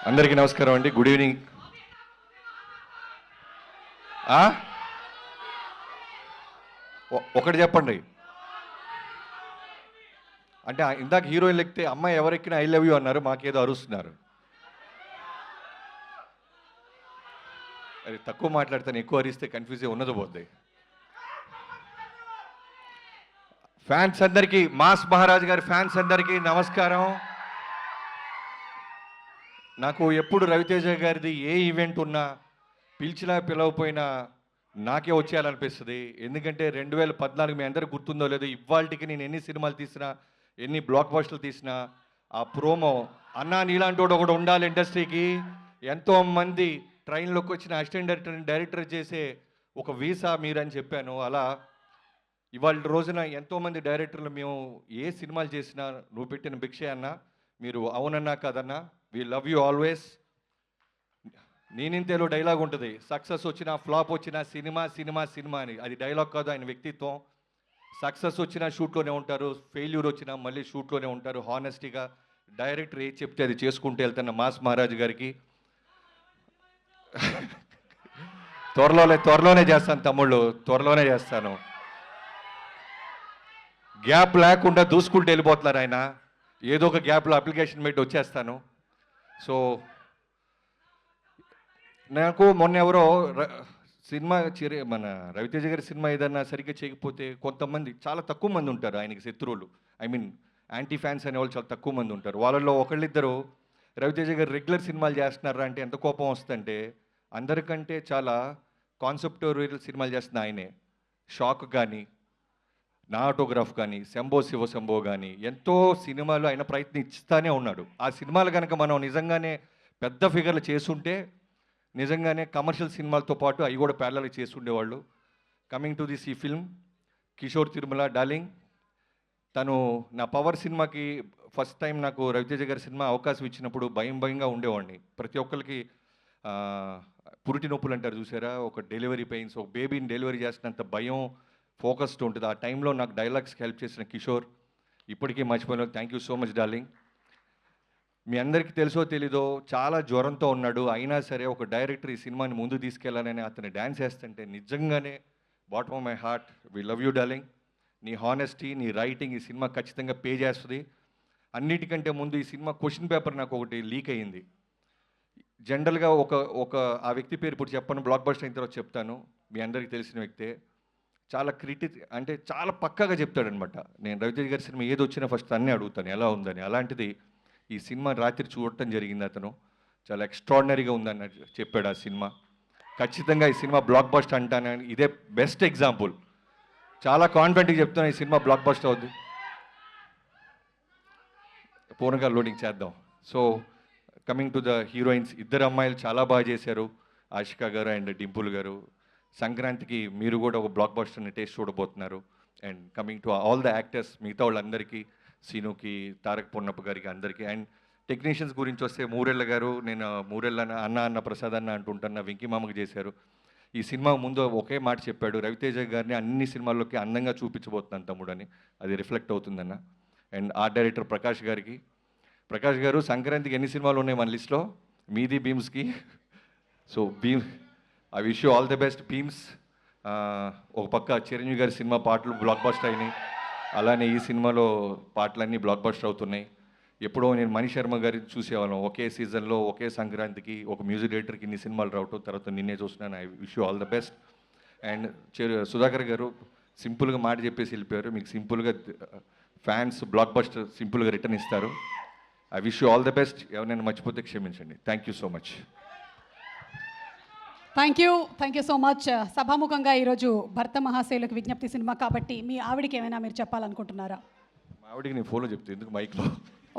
అందరికీ నమస్కారం అండి. Good evening. ఒకటి చెప్పండి. అంటే ఇందాక హీరోయిన్ ఎక్కితే అమ్మాయి ఎవరెక్కినా ఐ లవ్ యూ అన్నారు, మాకేదో అరుస్తున్నారు. అది తక్కువ మాట్లాడతాను, ఎక్కువ అరిస్తే కన్ఫ్యూజ్ ఉన్నది పోద్ది. ఫ్యాన్స్ అందరికీ, మాస్ మహారాజ్ గారి ఫ్యాన్స్ అందరికీ నమస్కారం. నాకు ఎప్పుడు రవితేజ గారిది ఏ ఈవెంట్ ఉన్నా పిలిచినా పిలవపోయినా నాకే వచ్చేయాలనిపిస్తుంది. ఎందుకంటే 2014 మీ అందరికి గుర్తుందో లేదో, ఇవాళకి నేను ఎన్ని సినిమాలు తీసినా, ఎన్ని బ్లాక్ బస్టర్లు తీసినా, ఆ ప్రోమో అన్నా నీలాంటి ఒకడు ఉండాలి ఇండస్ట్రీకి, ఎంతోమంది ట్రైన్లోకి వచ్చిన అసిస్టెంట్ డైరెక్టర్ చేసే ఒక వీసా మీరని చెప్పాను. అలా ఇవాళ రోజున ఎంతోమంది డైరెక్టర్లు మేము ఏ సినిమాలు చేసినా నువ్వు పెట్టిన భిక్షే అన్నా, మీరు అవునన్నా కాదన్నా, వీ లవ్ యూ ఆల్వేస్. నేనింతేలో డైలాగ్ ఉంటుంది, సక్సెస్ వచ్చినా ఫ్లాప్ వచ్చినా సినిమా సినిమా సినిమా అని. అది డైలాగ్ కాదు, ఆయన వ్యక్తిత్వం. సక్సెస్ వచ్చినా షూట్లోనే ఉంటారు, ఫెయిల్యూర్ వచ్చినా మళ్ళీ షూట్లోనే ఉంటారు. హానెస్టీగా డైరెక్టర్ ఏది చెప్తే అది చేసుకుంటూ వెళ్తున్న మాస్ మహారాజ్ గారికి త్వరలోనే చేస్తాను తమ్ముళ్ళు, త్వరలోనే చేస్తాను. గ్యాప్ లేకుండా దూసుకుంటూ వెళ్ళిపోతున్నారు ఆయన. ఏదో ఒక గ్యాప్లో అప్లికేషన్ పెట్టి వచ్చేస్తాను. సో నాకు మొన్న ఎవరో సినిమా మన రవితేజ గారి సినిమా ఏదన్నా సరిగ్గా చేయకపోతే కొంతమంది, చాలా తక్కువ మంది ఉంటారు ఆయనకి శత్రువులు, ఐ మీన్ యాంటీ ఫ్యాన్స్ అనేవాళ్ళు చాలా తక్కువ మంది ఉంటారు. వాళ్ళల్లో ఒకళ్ళిద్దరు రవితేజ గారు రెగ్యులర్ సినిమాలు చేస్తున్నారా అంటే ఎంత కోపం వస్తుందంటే, అందరికంటే చాలా కాన్సెప్టోరియల్ సినిమాలు చేస్తున్న ఆయనే. షాక్ కానీ, నా ఆటోగ్రాఫ్ కానీ, శంభో శివ శంభో కానీ, ఎంతో సినిమాలు ఆయన ప్రయత్నిస్తానే ఉన్నాడు. ఆ సినిమాలు కనుక మనం నిజంగానే పెద్ద ఫిగర్లు చేసుంటే నిజంగానే కమర్షియల్ సినిమాలతో పాటు అవి కూడా ప్యారలల్ చేసి ఉండేవాళ్ళు. కమింగ్ టు దిస్ ఈ ఫిల్మ్, కిషోర్ తిరుమల డార్లింగ్, తను నా పవర్ సినిమాకి ఫస్ట్ టైం నాకు రవితేజ గారి సినిమా అవకాశం ఇచ్చినప్పుడు భయంగా ఉండేవాడిని. ప్రతి ఒక్కరికి పురిటి నొప్పులు అంటారు చూసారా, ఒక డెలివరీ పెయిన్స్, ఒక బేబీని డెలివరీ చేసినంత భయం, ఫోకస్డ్ ఉంటుంది. ఆ టైంలో నాకు డైలాగ్స్కి హెల్ప్ చేసిన కిషోర్ ఇప్పటికీ మర్చిపోయిన. Thank you so much darling. మీ అందరికీ తెలుసో తెలీదో చాలా జ్వరంతో ఉన్నాడు, అయినా సరే ఒక డైరెక్టర్ ఈ సినిమాని ముందు తీసుకెళ్లాలని అతను డ్యాన్స్ చేస్తుంటే నిజంగానే bottom of my heart we love you darling. నీ హానెస్టీ, నీ రైటింగ్ ఈ సినిమా ఖచ్చితంగా పే చేస్తుంది. అన్నిటికంటే ముందు ఈ సినిమా క్వశ్చన్ పేపర్ నాకు ఒకటి లీక్ అయ్యింది. జనరల్గా ఒక ఆ వ్యక్తి పేరు ఇప్పుడు చెప్పను, బ్లాక్ బస్టర్ అయిన తర్వాత చెప్తాను. మీ అందరికీ తెలిసిన వ్యక్తే. చాలా అంటే చాలా పక్కాగా చెప్తాడనమాట. నేను రవితేజ గారి సినిమా ఏది వచ్చినా ఫస్ట్ అన్నీ అడుగుతాను ఎలా ఉందని. అలాంటిది ఈ సినిమా రాత్రి చూడటం జరిగింది. అతను చాలా ఎక్స్ట్రాడినరీగా ఉందని చెప్పాడు. ఆ సినిమా ఖచ్చితంగా ఈ సినిమా బ్లాక్ బస్టర్ అంటానని ఇదే బెస్ట్ ఎగ్జాంపుల్. చాలా కాన్ఫిడెంట్గా చెప్తాను ఈ సినిమా బ్లాక్ బస్టర్ అవుద్ది. పూర్ణంగా లోడింగ్ చేద్దాం. So coming to the heroines, ఇద్దరు అమ్మాయిలు చాలా బాగా చేశారు, ఆషికా గారు అండ్ డింపుల్ గారు. సంక్రాంతికి మీరు కూడా ఒక బ్లాక్ బస్టర్ని టేస్ట్ చూడబోతున్నారు. And coming to all the actors, మిగతా వాళ్ళందరికీ, సీనుకి, తారక్ పొన్నప్ప గారికి అందరికీ. అండ్ టెక్నీషియన్స్ గురించి వస్తే మూరెళ్ళ గారు, నేను మూరెళ్ళ అన్న ప్రసాద్ అన్న అంటుంటున్న వెంకీ మామకి చేశారు. ఈ సినిమా ముందు ఒకే మాట చెప్పాడు, రవితేజ గారిని అన్ని సినిమాల్లోకి అందంగా చూపించబోతున్నాను తమ్ముడు అని. అది రిఫ్లెక్ట్ అవుతుందన్న. అండ్ ఆర్ట్ డైరెక్టర్ ప్రకాష్ గారికి, ప్రకాష్ గారు సంక్రాంతికి ఎన్ని సినిమాలు ఉన్నాయి మన లిస్ట్లో, మీది భీమ్స్కి. So I wish you all the best Bheems. ఒక పక్క చిరంజీవి గారి సినిమా పాటలు బ్లాక్ బస్టర్ అయినాయి, అలానే ఈ సినిమాలో పాటలన్నీ బ్లాక్ బస్టర్ అవుతున్నాయి. ఎప్పుడో నేను మణి శర్మ గారిని చూసేవాళ్ళం, ఒకే సీజన్లో ఒకే సంక్రాంతికి ఒక మ్యూజిక్ డైరెక్టర్కి ఇన్ని సినిమాలు రావటం, తర్వాత నిన్నే చూస్తున్నాను. I wish you all the best. And Sudhakar గారు సింపుల్గా మాట చెప్పేసి వెళ్ళిపోయారు. మీకు సింపుల్గా ఫ్యాన్స్ బ్లాక్ బస్టర్ సింపుల్గా రిటర్న్ ఇస్తారు. I wish you all the best. ఎవరైనా మర్చిపోతే క్షమించండి. Thank you so much. Thank you so much. సభాముఖంగా ఈరోజు భర్త మహాశైలకు విజ్ఞప్తి సినిమా కాబట్టి మీ ఆవిడకి ఏమైనా మీరు చెప్పాలనుకుంటున్నారా? మా ఆవిడకి నేను ఫోన్లో చెప్తాను, ఎందుకు మైక్లో.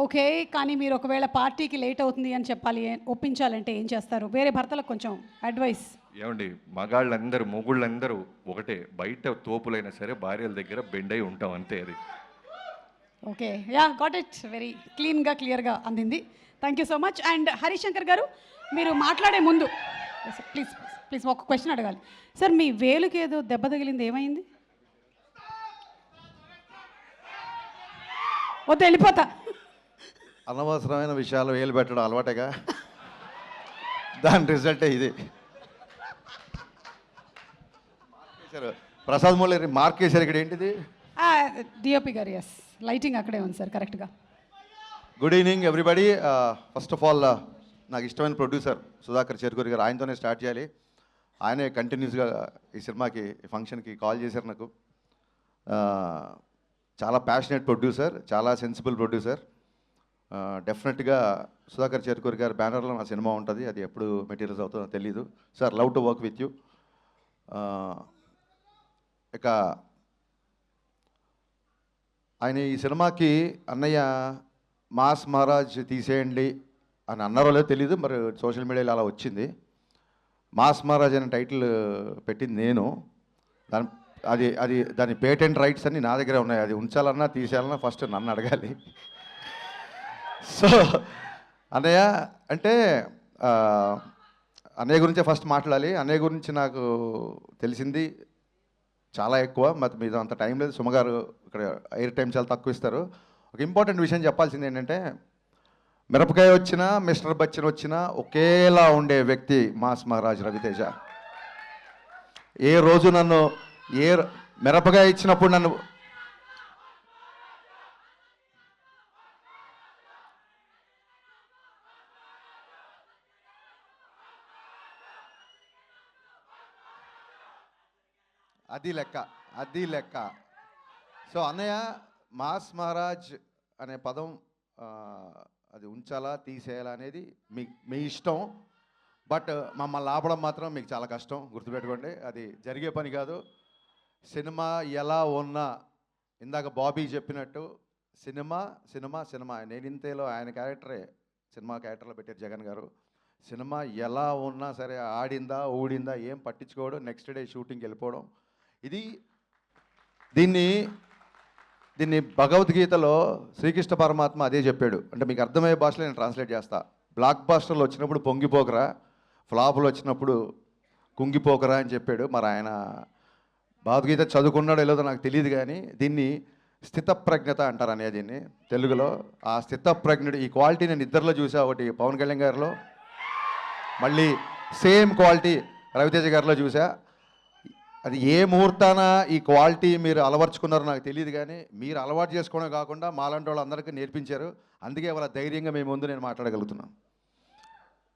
ఓకే, కానీ మీరు ఒకవేళ పార్టీకి లేట్ అవుతుంది అని చెప్పాలి, ఒప్పించాలంటే ఏం చేస్తారు? వేరే భర్తలకు కొంచెం అడ్వైస్. ఏమండి, మగాళ్ళందరూ మొగుళ్ళందరూ ఒకటే, బయట తోపులైనా సరే భార్యల దగ్గర బెండ్ అయి ఉంటాం, అంతే. అది okay, yeah, got it. Very క్లియర్గా అందింది. Thank you so much. And Harishankar గారు, మీరు మాట్లాడే ముందు ప్లీజ్ ఒక క్వశ్చన్ అడగాలి సార్. మీ వేలుకి ఏదో దెబ్బ తగిలింది, ఏమైంది? వద్దు, వెళ్ళిపోతా. అనవసరమైన విషయాలు వేలు పెట్టడం అలవాటేగా. దాని రిజల్టే ఇది. ప్రసాద్ మూలరి మార్క్ వేశారు. ఇక్కడ ఏంటిది? డిఓపి గారు, ఎస్, లైటింగ్ అక్కడే ఉంది సార్ కరెక్ట్గా. Good evening everybody. First of all నాకు ఇష్టమైన ప్రొడ్యూసర్ సుధాకర్ చెరుకూరి గారు, ఆయనతోనే స్టార్ట్ చేయాలి. ఆయనే కంటిన్యూస్గా ఈ సినిమాకి ఈ ఫంక్షన్కి కాల్ చేశారు నాకు. చాలా ప్యాషనేట్ ప్రొడ్యూసర్, చాలా సెన్సిబుల్ ప్రొడ్యూసర్. డెఫినెట్గా సుధాకర్ చెరుకూరి గారి బ్యానర్లో నా సినిమా ఉంటుంది. అది ఎప్పుడు మెటీరియల్స్ అవుతుందో తెలీదు. Sir, love to work with you. ఇక ఆయన ఈ సినిమాకి అన్నయ్య మాస్ మహారాజ్ తీసేయండి అని అన్నారో లేదో తెలీదు, మరి సోషల్ మీడియాలో అలా వచ్చింది. మాస్ మహారాజ్ అనే టైటిల్ పెట్టింది నేను. దాని దాని పేటెంట్ రైట్స్ అన్నీ నా దగ్గరే ఉన్నాయి. అది ఉంచాలన్నా తీసేయాలన్నా ఫస్ట్ నన్ను అడగాలి. సో అన్నయ్య అంటే అన్నయ్య గురించే ఫస్ట్ మాట్లాడాలి. అన్నయ్య గురించి నాకు తెలిసింది చాలా ఎక్కువ, మరి మీద అంత టైం లేదు. సుమగారు ఇక్కడ ఎయిర్ టైం చాలా తక్కువ ఇస్తారు. ఒక ఇంపార్టెంట్ విషయం చెప్పాల్సింది ఏంటంటే, మిరపకాయ వచ్చినా మిస్టర్ బచ్చన్ వచ్చినా ఒకేలా ఉండే వ్యక్తి మాస్ మహారాజ్ రవితేజ. ఏ రోజు నన్ను మిరపకాయ ఇచ్చినప్పుడు నన్ను అది లెక్క. సో అన్నయ్య, మాస్ మహారాజ్ అనే పదం అది ఉంచాలా తీసేయాలా అనేది మీ ఇష్టం. బట్ మమ్మల్ని ఆపడం మాత్రం మీకు చాలా కష్టం, గుర్తుపెట్టుకోండి. అది జరిగే పని కాదు. సినిమా ఎలా ఉన్నా, ఇందాక బాబీ చెప్పినట్టు సినిమా సినిమా సినిమా. నేనింతేలో ఆయన క్యారెక్టరే సినిమా క్యారెక్టర్లో పెట్టారు జగన్ గారు. సినిమా ఎలా ఉన్నా సరే, ఆడిందా ఊడిందా ఏం పట్టించుకోవడం, నెక్స్ట్ డే షూటింగ్కి వెళ్ళిపోవడం. దీన్ని భగవద్గీతలో శ్రీకృష్ణ పరమాత్మ అదే చెప్పాడు. అంటే మీకు అర్థమయ్యే భాషలో నేను ట్రాన్స్లేట్ చేస్తా. బ్లాక్ బాస్టర్లు వచ్చినప్పుడు పొంగిపోకరా, ఫ్లాపులు వచ్చినప్పుడు కుంగిపోకరా అని చెప్పాడు. మరి ఆయన భగవద్గీత చదువుకున్నాడో లేదో నాకు తెలియదు, కానీ దీన్ని స్థితప్రజ్ఞత అంటారు అనేది దీన్ని తెలుగులో. ఆ స్థితప్రజ్ఞుడు ఈ క్వాలిటీ నేను ఇద్దరిలో చూసా. ఒకటి పవన్ కళ్యాణ్ గారిలో, మళ్ళీ సేమ్ క్వాలిటీ రవితేజ గారిలో చూసా. అది ఏ ముహూర్తాన ఈ క్వాలిటీ మీరు అలవర్చుకున్నారో నాకు తెలియదు, కానీ మీరు అలవాటు చేసుకోవడం కాకుండా మాలాంటి వాళ్ళందరికీ నేర్పించారు. అందుకే వాళ్ళ ధైర్యంగా మేము ముందు నేను మాట్లాడగలుగుతున్నాను.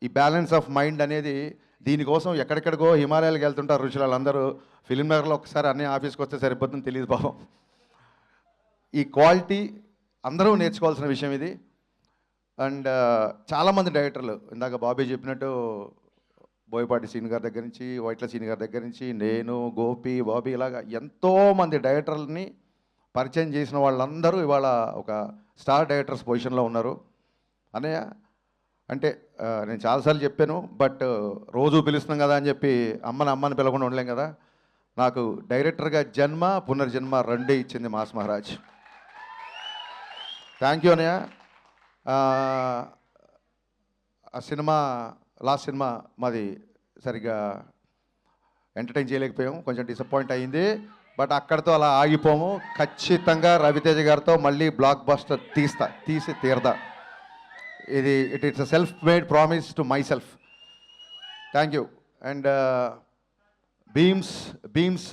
ఈ బ్యాలెన్స్ ఆఫ్ మైండ్ అనేది, దీనికోసం ఎక్కడెక్కడికో హిమాలయాలకు వెళ్తుంటారు ఋషులు. వాళ్ళందరూ ఫిలిం నగర్లో ఒకసారి అన్నీ ఆఫీస్కి వస్తే సరిపోతుందని తెలియదు పాపం. ఈ క్వాలిటీ అందరూ నేర్చుకోవాల్సిన విషయం ఇది. అండ్ చాలామంది డైరెక్టర్లు, ఇందాక బాబీ చెప్పినట్టు బోయపాటి సీన్ గారి దగ్గర నుంచి, వైట్ల సీన్ గారి దగ్గర నుంచి, నేను, గోపి, బాబీ, ఇలాగా ఎంతోమంది డైరెక్టర్లని పరిచయం చేసిన వాళ్ళందరూ ఇవాళ ఒక స్టార్ డైరెక్టర్స్ పొజిషన్లో ఉన్నారు. అన్నయ్య అంటే నేను చాలాసార్లు చెప్పాను, బట్ రోజు పిలుస్తున్నాం కదా అని చెప్పి అమ్మని పిలవకుండా ఉండలేం కదా. నాకు డైరెక్టర్గా జన్మ పునర్జన్మ రెండే ఇచ్చింది మాస్ మహారాజ్. థ్యాంక్ యూ అన్నయ్య. ఆ సినిమా, లాస్ట్ సినిమా మాది సరిగ్గా ఎంటర్టైన్ చేయలేకపోయాం, కొంచెం డిసప్పాయింట్ అయ్యింది. బట్ అక్కడితో అలా ఆగిపోము. ఖచ్చితంగా రవితేజ గారితో మళ్ళీ బ్లాక్ బస్టర్ తీసి తీరదా. It's a self made promise to myself. Thank you. And Bheems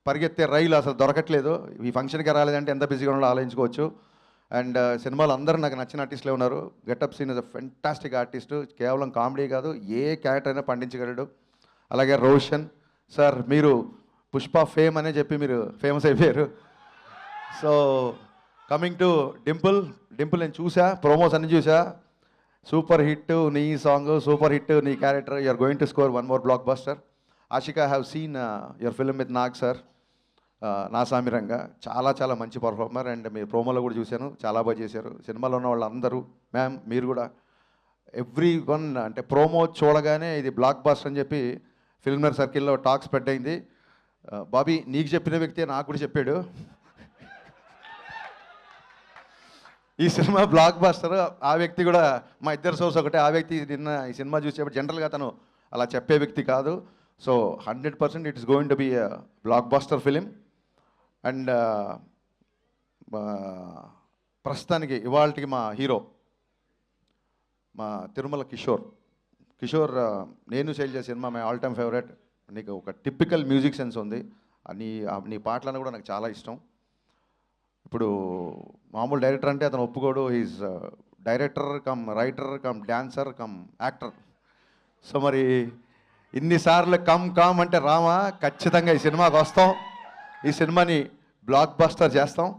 పరిగెత్తే రైలు అసలు దొరకట్లేదు. ఈ ఫంక్షన్కి రాలేదంటే ఎంత బిజీగా ఉన్నాడో ఆలోచించుకోవచ్చు. అండ్ సినిమాలో అందరూ నాకు నచ్చిన ఆర్టిస్టులే ఉన్నారు. Getup Seenu is a fantastic artist. కేవలం కామెడీ కాదు, ఏ క్యారెక్టర్ అయినా పండించగలడు. అలాగే రోషన్ సార్, మీరు పుష్ప ఫేమ్ అనే చెప్పి మీరు ఫేమస్ అయిపోయారు. సో కమింగ్ టు డింపుల్ నేను చూసా, ప్రోమోస్ అన్ని చూసా. సూపర్ హిట్ నీ సాంగ్, సూపర్ హిట్ నీ character. You're going to score one more blockbuster. Ashika, have seen your film with Nag sir, Naa Saamiranga. చాలా మంచి పర్ఫార్మర్. అండ్ మీరు ప్రోమోలో కూడా చూశాను, చాలా బాగా చేశారు. సినిమాలో ఉన్న వాళ్ళందరూ, మ్యామ్ మీరు కూడా, ఎవ్రీ వన్ అంటే ప్రోమో చూడగానే ఇది బ్లాక్ బస్టర్ అని చెప్పి ఫిల్మ్నర్ సర్కిల్లో టాక్ స్ప్రెడ్ అయింది. బాబీ, నీకు చెప్పిన వ్యక్తి నాకు కూడా చెప్పాడు ఈ సినిమా బ్లాక్ బస్టర్. ఆ వ్యక్తి కూడా మా ఇద్దరు సోర్స్ ఒకటే. ఆ వ్యక్తి నిన్న ఈ సినిమా చూసేప్పుడు జనరల్గా తను అలా చెప్పే వ్యక్తి కాదు. So 100% it's going to be blockbuster film. And ప్రస్తుతానికి ఇవాళకి మా హీరో మా Tirumala Kishore, Nenu Sailaja cinema my all time favourite. నీకు ఒక టిపికల్ మ్యూజిక్ సెన్స్ ఉంది. నీ పాటలను కూడా నాకు చాలా ఇష్టం. ఇప్పుడు మామూలు డైరెక్టర్ అంటే అతను ఒప్పుకోడు. Is director cum writer cum dancer come actor. So మరి ఇన్నిసార్లు కమ్ అంటే రామా, ఖచ్చితంగా ఈ సినిమాకి వస్తాం. ఈ సినిమాని బ్లాక్ బస్టర్ చేస్తాం.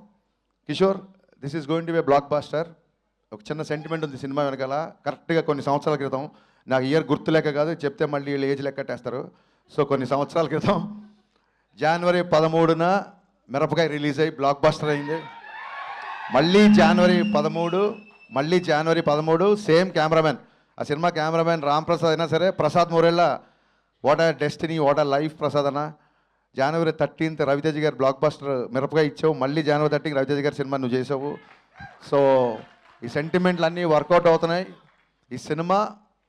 Kishore, this is going to be blockbuster. ఒక చిన్న సెంటిమెంట్ ఉంది సినిమా వెనకాల. కరెక్ట్గా కొన్ని సంవత్సరాల క్రితం, నాకు ఇయర్ గుర్తులేక కాదు, చెప్తే మళ్ళీ వీళ్ళు ఏజ్ లెక్కట్టేస్తారు. సో కొన్ని సంవత్సరాల క్రితం జనవరి 13న మిరపకాయ రిలీజ్ అయ్యి బ్లాక్ బస్టర్ అయింది. మళ్ళీ జనవరి 13 సేమ్ కెమెరామెన్. ఆ సినిమా కెమెరామెన్ రామ్ ప్రసాద్ అయినా సరే, ప్రసాద్ మోరెల్లా, what are destiny, what are life Prasad అన్న. జనవరి 13th రవితేజ గారు బ్లాక్ బస్టర్ మిరపకాయ ఇచ్చావు. మళ్ళీ జనవరి 13th రవితేజ గారి సినిమా నువ్వు చేసావు. సో ఈ సెంటిమెంట్లు అన్నీ వర్కౌట్ అవుతున్నాయి. ఈ cinema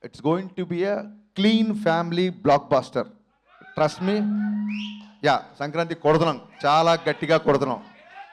it's going to be a clean family blockbuster. Trust me. Yeah, Sankranti కొడుతున్నాం, చాలా గట్టిగా కొడుతున్నాం.